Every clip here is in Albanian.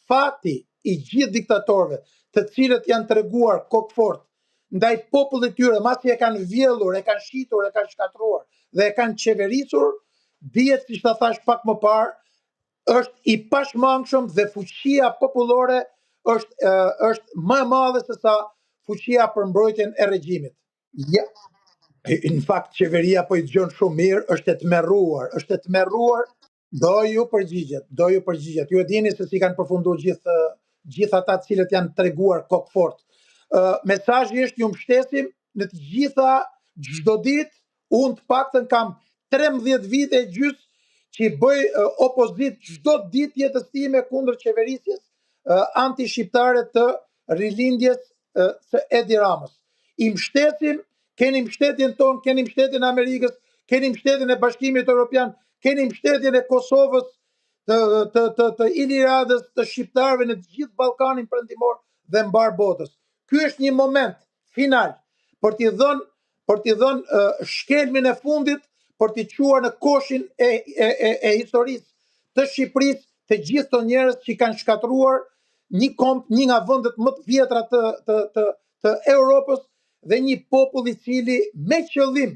fati i gjithë diktatorëve, të cilët janë treguar kokfort ndaj popullit tyre, masi e kanë vjellur, e kanë shitur, e kanë shkatruar dhe e kanë qeverisur, dihet siç ta thash pak më parë, është i pashmangshëm dhe fuqia popullore është më e madhe se sa fuqia për mbrojtjen e regjimit. Ja, në fakt qeveria po i dëgjon shumë mirë, është e tmerruar. Do ju përgjigjet. Ju e dini se si kanë përfunduar gjithë ata të cilët janë treguar kokfort. Mesazhi është ju mbështesim në të gjitha, çdo ditë, unë të paktën kam 13 vite e gjys që i bëj opozit çdo ditë jetës time kundër qeverisjes anti-shqiptare të rilindjes së Edi Ramës. I mbështesim, keni mbështetjen tonë, keni mbështetjen e Amerikës, keni mbështetjen e Bashkimit Evropian, keni mbështetjen e Kosovës, të Iliradës, të shqiptarëve në të gjithë Ballkanin Perëndimor dhe mbar botës. Ky është një moment final për t'i dhënë shkelmin e fundit, për t'i quar në koshin e historisë të Shqipërisë të gjithë të njerëz që kanë shkatruar një nga vendet më të vjetra të Europës dhe një popull i cili me qëllim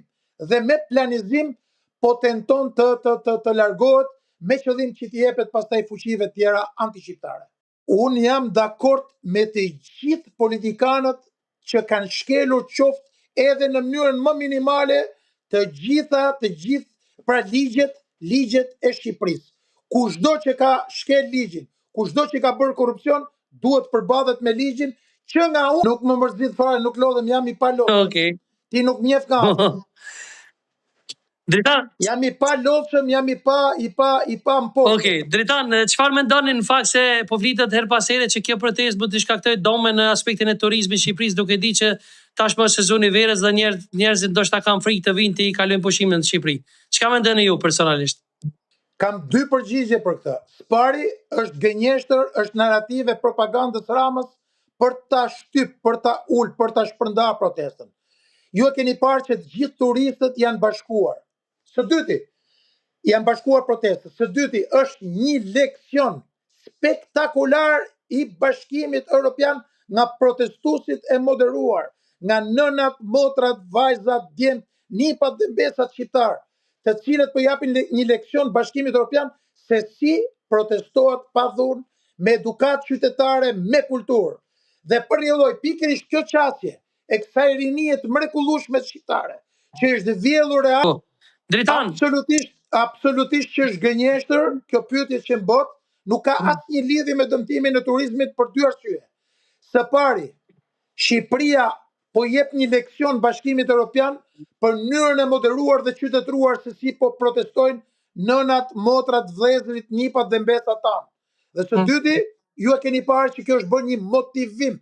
dhe me planizim po tenton të largohet me qëllim që t'i jepet pastaj fuqive tjera antishqiptare. Unë jam dakord me të gjithë politikanët që kanë shkelur qoftë edhe në mënyrën më minimale të gjithë pra ligjet e Shqipërisë. Kushdo që ka shkel ligjin, kushdo që ka bërë korrupsion, duhet përballet me ligjin, që nga unë nuk më mërzit fare, nuk lodhem, jam i pa lodhshëm. Okay. Ti nuk njeh nga. Dritan. Jam i pa lodhshëm, jam i pa mposhtë. Okej, Dritan, çfarë mendoni në fakt se po flitet her pas here që kjo protestë mund të shkaktoj dome në aspektin e turizmit në Shqipëri, duke ditë që tashmë është sezoni i verës dhe njerëzit ndoshta kanë frikë të vinë të i kalojnë pushimin në Shqipëri. Çka mendoni ju personalisht? Kam dy përgjigje për këtë. Spari është gënjeshtër, është narrative propagandës Ramës për ta shtyp, për ta ul, për ta shpërndar protestën. Ju e keni parë që të gjithë turistët janë bashkuar. Së dyti, janë bashkuar protestës. Së dyti, është një leksion spektakular i Bashkimit Evropian nga protestuesit e moderuar, nga nënat, motrat, vajzat, djemt, nipat dhe mbesat shqiptar, të cilët po japin një leksion Bashkimit Evropian se si protestohet pa dhunë, me edukat qytetare, me kulturë. Dhe për një lloj pikërisht kjo qasje e kësaj rinie të mrekullueshme shqiptare, që është vjellur real, absolutisht që është gënjeshtër, kjo pyetje që mbot, nuk ka asnjë lidhje me dëmtimin e turizmit për dy arsye. Së pari, Shqipëria po jep një leksion Bashkimit Evropian për mënyrën e moderuar dhe qytetëruar se si po protestojnë nënat, motrat, vëllezërit, nipat dhe mbesat tanë. Dhe së dyti, ju e keni parë që kjo është bërë një motivim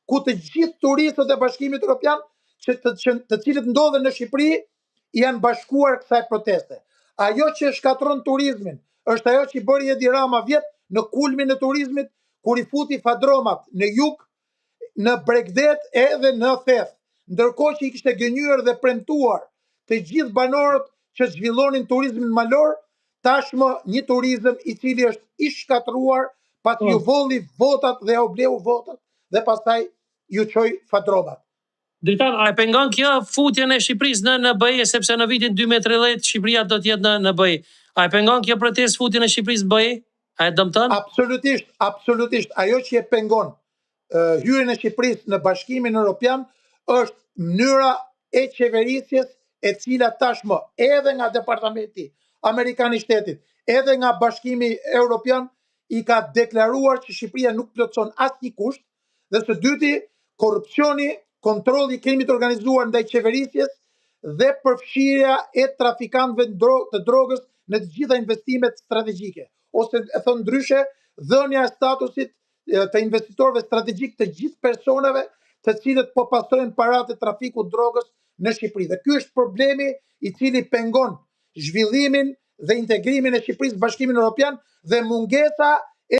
ku të gjithë turistët e Bashkimit Evropian të cilët ndodhen në Shqipëri janë bashkuar kësaj proteste. Ajo që shkatron turizmin është ajo që i bëri Edi Rama vjet në kulmin e turizmit, kur i futi fadromat në jug, në Bregdet edhe në Theth, ndërkohë që i kishte gënyer dhe premtuar të gjithë banorët që zhvillonin turizmin malor, tashmë një turizëm i cili është i shkatruar pasi ju volli votat dhe u bleu votat dhe pastaj ju çoi fadromat. Dritan, a e pengon kjo futjen e Shqipërisë në NBI, sepse në vitin 2013 Shqipëria do të jetë në NBI. A e pengon kjo protestë futjen e Shqipërisë në BE? A e dëmton? Absolutisht. Ajo që e pengon hyrjen e Shqipërisë në Bashkimin Evropian është mënyra e qeverisjes e cila tashmë edhe nga Departamenti Amerikan i Shtetit, edhe nga Bashkimi Evropian i ka deklaruar që Shqipëria nuk plotson asnjë kusht, dhe së dyti, korrupsioni, kontrolli i krimit organizuar ndaj qeverisjes dhe përfshirja e trafikantëve të drogës në të gjitha investimet strategjike, ose e thon ndryshe, dhënia e statusit të investitorëve strategjik të gjithë personave të cilët po pastrojnë paratë e trafikut drogës në Shqipëri. Dhe ky është problemi i cili pengon zhvillimin dhe integrimin e Shqipërisë në Bashkimin Evropian dhe mungesa